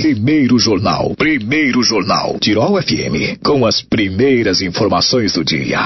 Primeiro Jornal. Tirol FM, com as primeiras informações do dia.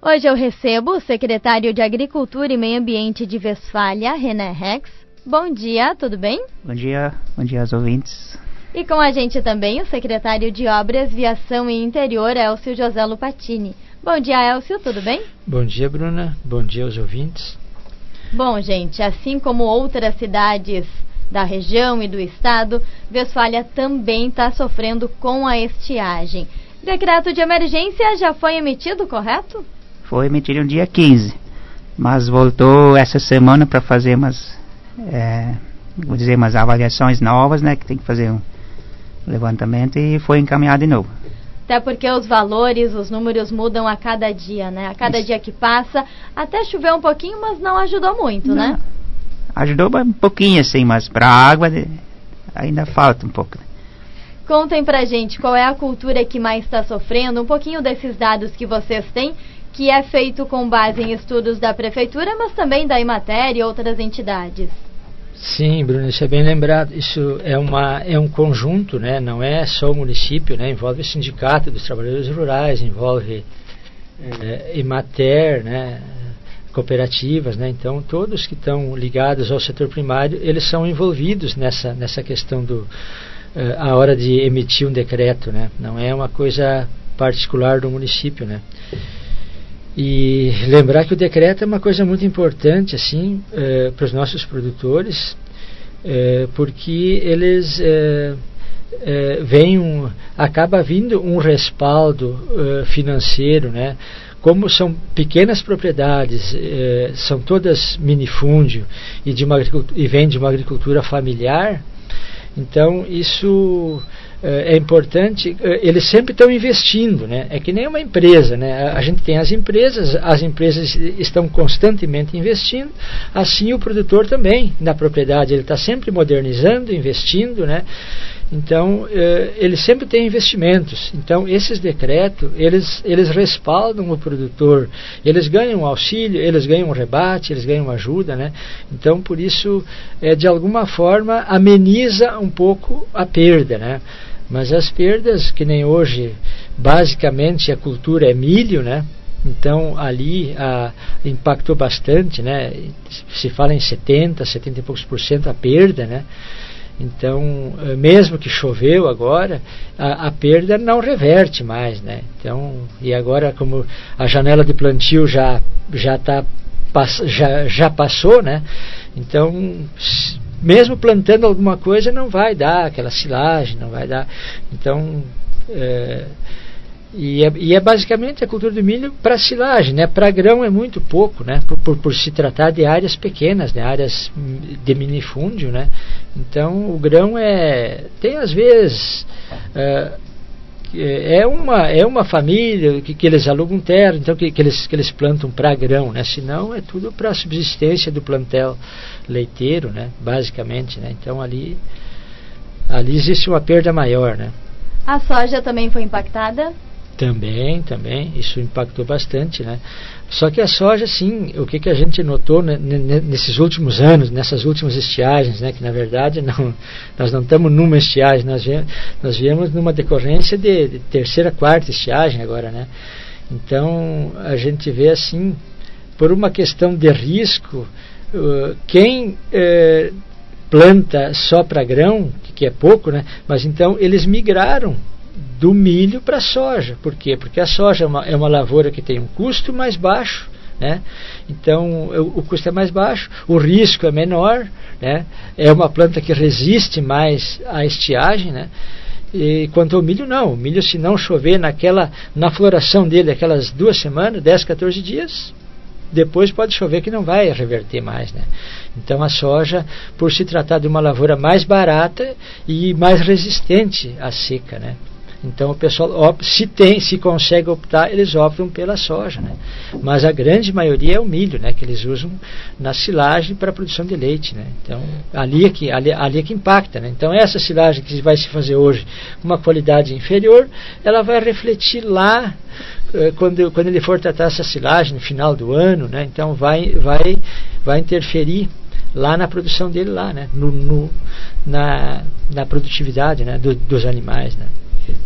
Hoje eu recebo o secretário de Agricultura e Meio Ambiente de Westfália, René Rex. Bom dia, tudo bem? Bom dia aos ouvintes. E com a gente também o secretário de Obras, Viação e Interior, Elcio José Lupatini. Bom dia, Elcio, tudo bem? Bom dia, Bruna. Bom dia aos ouvintes. Bom, gente, assim como outras cidades da região e do estado, Westfália também está sofrendo com a estiagem. Decreto de emergência já foi emitido, correto? Foi emitido no dia 15, mas voltou essa semana para fazer umas avaliações novas, né, que tem que fazer um levantamento, e foi encaminhado de novo. Até porque os valores, os números mudam a cada dia, né? A cada dia que passa, até choveu um pouquinho, mas não ajudou muito, não, né? Ajudou um pouquinho, assim, mas para a água ainda falta um pouco. Contem pra gente qual é a cultura que mais está sofrendo, um pouquinho desses dados que vocês têm, que é feito com base em estudos da Prefeitura, mas também da Emater e outras entidades. Sim, Bruno, isso é bem lembrado. Isso é um conjunto, né? Não é só o município, né? Envolve o Sindicato dos Trabalhadores Rurais, envolve Emater, né? Cooperativas, né? Então todos que estão ligados ao setor primário, eles são envolvidos nessa questão a hora de emitir um decreto, né? Não é uma coisa particular do município, né? E lembrar que o decreto é uma coisa muito importante, assim, para os nossos produtores, porque eles acaba vindo um respaldo financeiro, né? Como são pequenas propriedades, são todas minifúndio e vêm de uma agricultura familiar, então isso é importante. Eles sempre estão investindo, né? É que nem uma empresa, né? A gente tem as empresas estão constantemente investindo, assim o produtor também na propriedade, ele está sempre modernizando, investindo, né? Então ele sempre tem investimentos. Então esses decretos eles respaldam o produtor, eles ganham auxílio, eles ganham rebate, eles ganham ajuda, né? Então por isso de alguma forma ameniza um pouco a perda, né? Mas as perdas, que nem hoje basicamente a cultura é milho, né? Então ali impactou bastante, né? Se fala em 70 e poucos % a perda, né? Então, mesmo que choveu agora, a perda não reverte mais, né? Então, e agora como a janela de plantio já passou, né? Então, mesmo plantando alguma coisa, não vai dar aquela silagem, não vai dar. Então, é basicamente a cultura do milho para silagem, né? Para grão é muito pouco, né? Por se tratar de áreas pequenas, né? Áreas de minifúndio, né? Então o grão tem às vezes é uma família que eles alugam terra, então que eles plantam para grão, né? Senão é tudo para subsistência do plantel leiteiro, né? Basicamente, né? Então ali existe uma perda maior, né? A soja também foi impactada? Também, isso impactou bastante, né? Só que a soja, sim, o que a gente notou nesses últimos anos, nessas últimas estiagens, né? Que na verdade nós não estamos numa estiagem, nós viemos numa decorrência de terceira, quarta estiagem agora, né? Então a gente vê assim, por uma questão de risco, quem planta só para grão, que é pouco, né? Mas então eles migraram do milho para a soja. Por quê? Porque a soja é uma lavoura que tem um custo mais baixo, né? Então o custo é mais baixo, o risco é menor, né? É uma planta que resiste mais à estiagem, né? E quanto ao milho, não. O milho, se não chover na floração dele aquelas 2 semanas, 10, 14 dias, depois pode chover que não vai reverter mais, né? Então a soja, por se tratar de uma lavoura mais barata e mais resistente à seca, né? Então o pessoal, se consegue optar, eles optam pela soja, né? Mas a grande maioria é o milho, né? Que eles usam na silagem para a produção de leite, né? Então ali é que impacta, né? Então essa silagem que vai se fazer hoje com uma qualidade inferior, ela vai refletir lá quando ele for tratar essa silagem no final do ano, né? Então vai interferir lá na produção dele lá, né? Na produtividade, né? dos animais, né?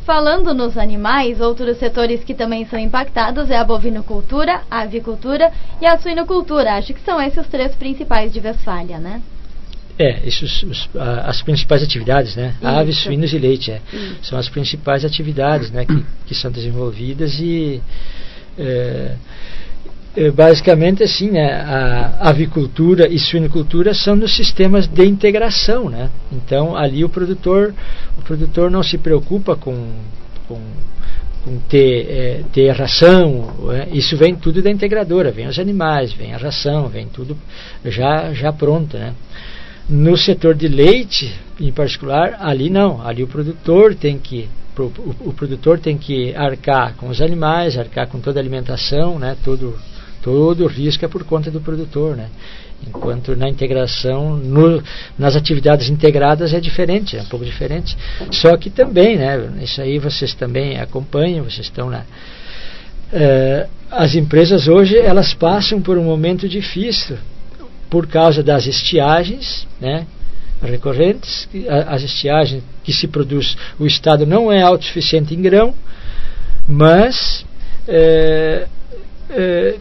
Falando nos animais, outros setores que também são impactados é a bovinocultura, a avicultura e a suinocultura. Acho que são esses os 3 principais de Westfália, né? As principais atividades, né? Isso. Aves, suínos e leite, são as principais atividades, né? que são desenvolvidas e basicamente assim, né? A avicultura e suinocultura são nos sistemas de integração, né? Então ali o produtor não se preocupa com ter ração, isso vem tudo da integradora, vem os animais, vem a ração, vem tudo já pronto, né? No setor de leite, em particular, ali não, ali o produtor tem que arcar com os animais, arcar com toda a alimentação, né? Todo o risco é por conta do produtor, né? Enquanto na integração, nas atividades integradas é diferente, é um pouco diferente. Só que também, né? Isso aí vocês também acompanham, vocês estão lá. As empresas hoje, elas passam por um momento difícil por causa das estiagens, né? Recorrentes, as estiagens que se produz, o estado não é autossuficiente em grão, mas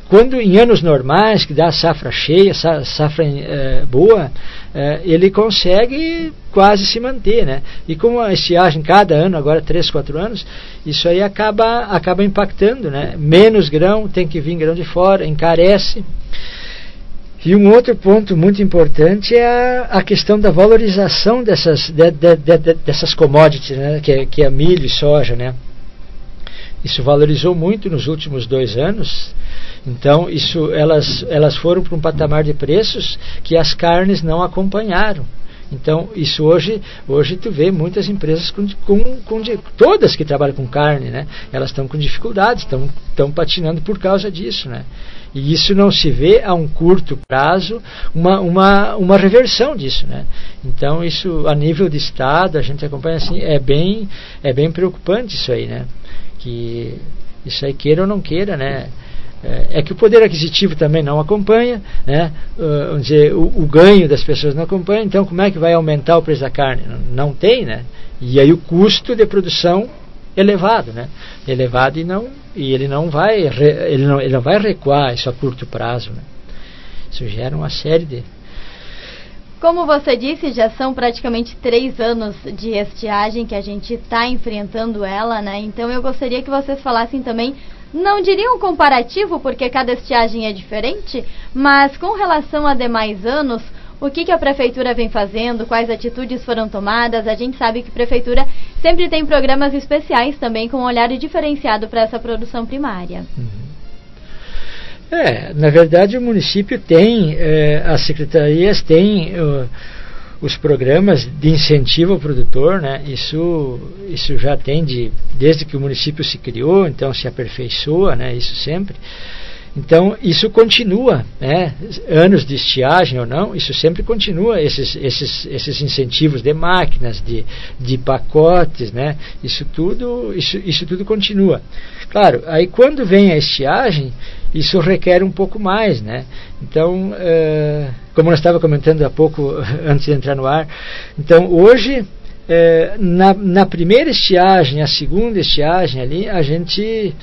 quando em anos normais, que dá safra cheia, safra boa, ele consegue quase se manter, né? E com a estiagem cada ano, agora 3, 4 anos, isso aí acaba impactando, né? Menos grão, tem que vir grão de fora, encarece. E um outro ponto muito importante é a questão da valorização dessas commodities, né? que é milho e soja, né? Isso valorizou muito nos últimos 2 anos. Então elas foram para um patamar de preços que as carnes não acompanharam. Então isso hoje tu vê muitas empresas todas que trabalham com carne, né? Elas estão com dificuldades, estão patinando por causa disso, né? E isso não se vê a um curto prazo uma reversão disso, né? Então isso a nível de estado a gente acompanha assim, é bem preocupante isso aí, né? Que isso aí queira ou não queira, né? É que o poder aquisitivo também não acompanha, né? Vamos dizer, o ganho das pessoas não acompanha, então como é que vai aumentar o preço da carne? Não tem, né? E aí o custo de produção elevado, né? Elevado e ele não vai recuar isso a curto prazo, né? Isso gera uma série de... Como você disse, já são praticamente 3 anos de estiagem que a gente está enfrentando ela, né? Então eu gostaria que vocês falassem também, não diria um comparativo, porque cada estiagem é diferente, mas com relação a demais anos, o que a Prefeitura vem fazendo, quais atitudes foram tomadas? A gente sabe que a Prefeitura sempre tem programas especiais também, com um olhar diferenciado para essa produção primária. Na verdade o município tem, as secretarias têm os programas de incentivo ao produtor, né? Isso já tem desde que o município se criou, então se aperfeiçoa, né? Isso sempre. Então isso continua, né? Anos de estiagem ou não, isso sempre continua, esses incentivos de máquinas, de pacotes, né? Isso tudo continua. Claro, aí quando vem a estiagem, isso requer um pouco mais, né? Então, como nós estávamos comentando há pouco, antes de entrar no ar, então hoje, na primeira estiagem, a segunda estiagem ali, a gente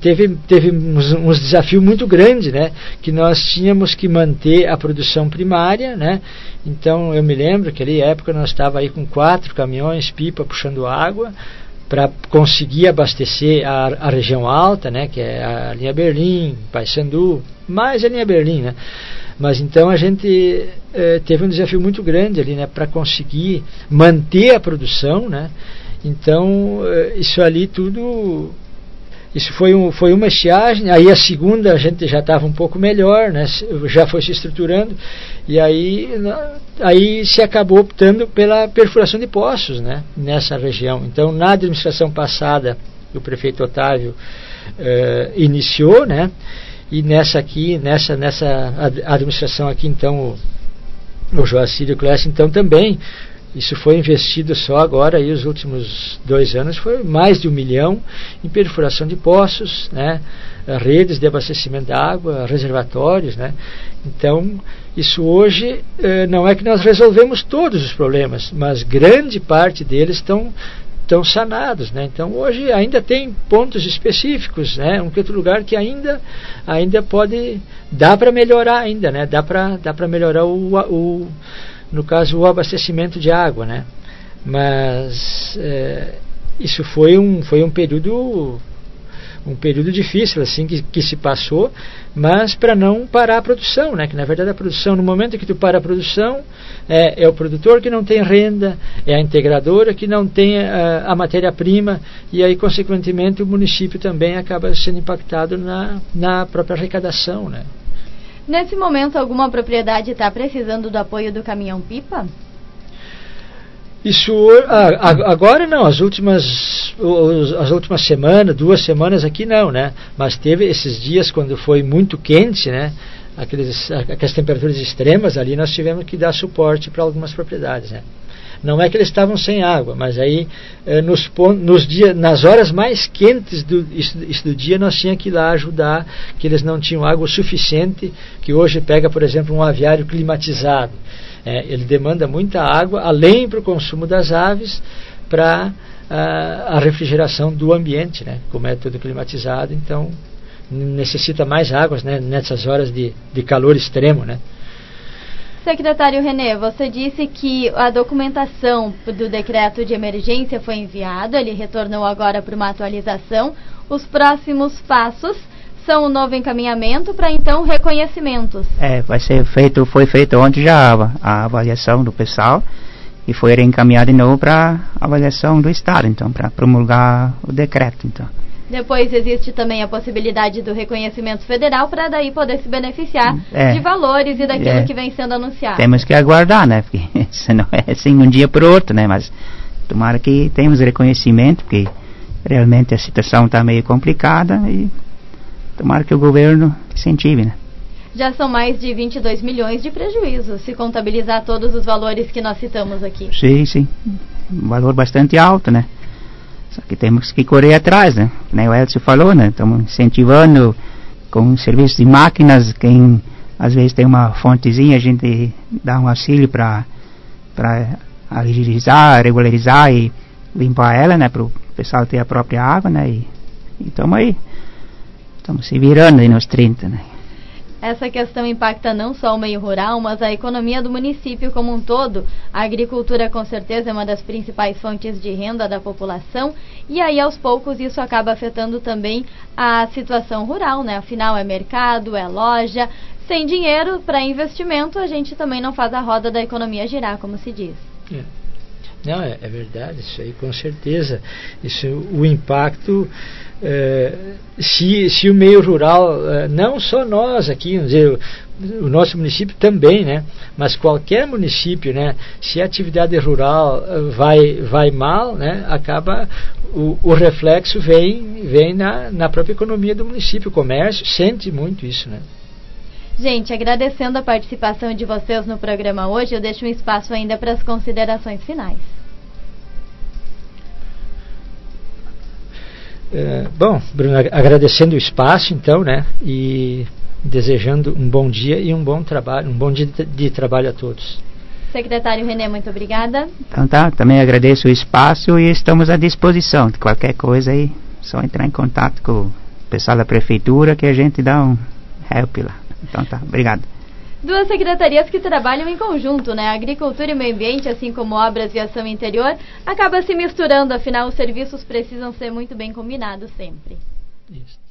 teve uns desafios muito grandes, né? Que nós tínhamos que manter a produção primária, né? Então eu me lembro que ali, na época, nós estávamos aí com 4 caminhões pipa puxando água para conseguir abastecer a região alta, né? Que é a linha Berlim, Paissandu, mais a linha Berlim, né? Mas então a gente teve um desafio muito grande ali, né? Para conseguir manter a produção, né? Então isso ali tudo Isso foi uma estiagem. Aí a segunda a gente já estava um pouco melhor, né? Já foi se estruturando, e aí se acabou optando pela perfuração de poços, né? Nessa região. Então, na administração passada, o prefeito Otávio iniciou, né? E nessa administração aqui, então, o Joacir Clécio, então, também. Isso foi investido só agora, aí os últimos 2 anos, foi mais de 1 milhão em perfuração de poços, né, redes de abastecimento de água, reservatórios, né. Então, isso hoje não é que nós resolvemos todos os problemas, mas grande parte deles estão sanados, né. Então, hoje ainda tem pontos específicos, né, um que outro lugar que ainda dá para melhorar ainda, né, dá para melhorar no caso, o abastecimento de água, né? Mas isso foi um período difícil, assim, que se passou, mas para não parar a produção, né? Que na verdade a produção, no momento que tu para a produção, é o produtor que não tem renda, é a integradora que não tem a matéria-prima, e aí, consequentemente, o município também acaba sendo impactado na própria arrecadação, né? Nesse momento, alguma propriedade está precisando do apoio do caminhão-pipa? Isso, agora não, as últimas semanas, 2 semanas aqui não, né? Mas teve esses dias quando foi muito quente, né? Aquelas temperaturas extremas ali, nós tivemos que dar suporte para algumas propriedades, né? Não é que eles estavam sem água, mas aí nas horas mais quentes do dia nós tínhamos que ir lá ajudar, que eles não tinham água suficiente, que hoje pega, por exemplo, um aviário climatizado. Ele demanda muita água, além para o consumo das aves, para a refrigeração do ambiente, né? Como é tudo climatizado, então necessita mais águas, né? Nessas horas de calor extremo, né? Secretário René, você disse que a documentação do decreto de emergência foi enviada, ele retornou agora para uma atualização. Os próximos passos são o novo encaminhamento para, então, reconhecimentos. Foi feito ontem já a avaliação do pessoal e foi reencaminhado de novo para a avaliação do Estado, então, para promulgar o decreto, então. Depois existe também a possibilidade do reconhecimento federal para daí poder se beneficiar de valores e daquilo que vem sendo anunciado. Temos que aguardar, né? Porque senão é assim um dia para o outro, né? Mas tomara que tenhamos reconhecimento, porque realmente a situação está meio complicada e tomara que o governo incentive, né? Já são mais de 22 milhões de prejuízos, se contabilizar todos os valores que nós citamos aqui. Sim. Um valor bastante alto, né? Só que temos que correr atrás, né? Nem o Elcio falou, né? Estamos incentivando com serviço de máquinas. Quem às vezes tem uma fontezinha, a gente dá um auxílio para agilizar, regularizar e limpar ela, né? Para o pessoal ter a própria água, né? E estamos aí. Estamos se virando aí nos 30, né? Essa questão impacta não só o meio rural, mas a economia do município como um todo. A agricultura, com certeza, é uma das principais fontes de renda da população, e aí, aos poucos, isso acaba afetando também a situação rural, né? Afinal, é mercado, é loja. Sem dinheiro para investimento, a gente também não faz a roda da economia girar, como se diz. Não, é verdade, isso aí, com certeza. O impacto, se o meio rural, não só nós aqui, vamos dizer, o nosso município também, né? Mas qualquer município, né? Se a atividade rural vai mal, né? Acaba, o reflexo vem na própria economia do município, o comércio sente muito isso, né? Gente, agradecendo a participação de vocês no programa hoje, eu deixo um espaço ainda para as considerações finais. Bom, Bruno, agradecendo o espaço, então, né? E desejando um bom dia e um bom trabalho, um bom dia de trabalho a todos. Secretário René, muito obrigada. Então também agradeço o espaço e estamos à disposição de qualquer coisa aí, só entrar em contato com o pessoal da prefeitura que a gente dá um help lá. Então obrigado. Duas secretarias que trabalham em conjunto, né? Agricultura e Meio Ambiente, assim como Obras e Ação Interior, acaba se misturando, afinal os serviços precisam ser muito bem combinados sempre. Isso.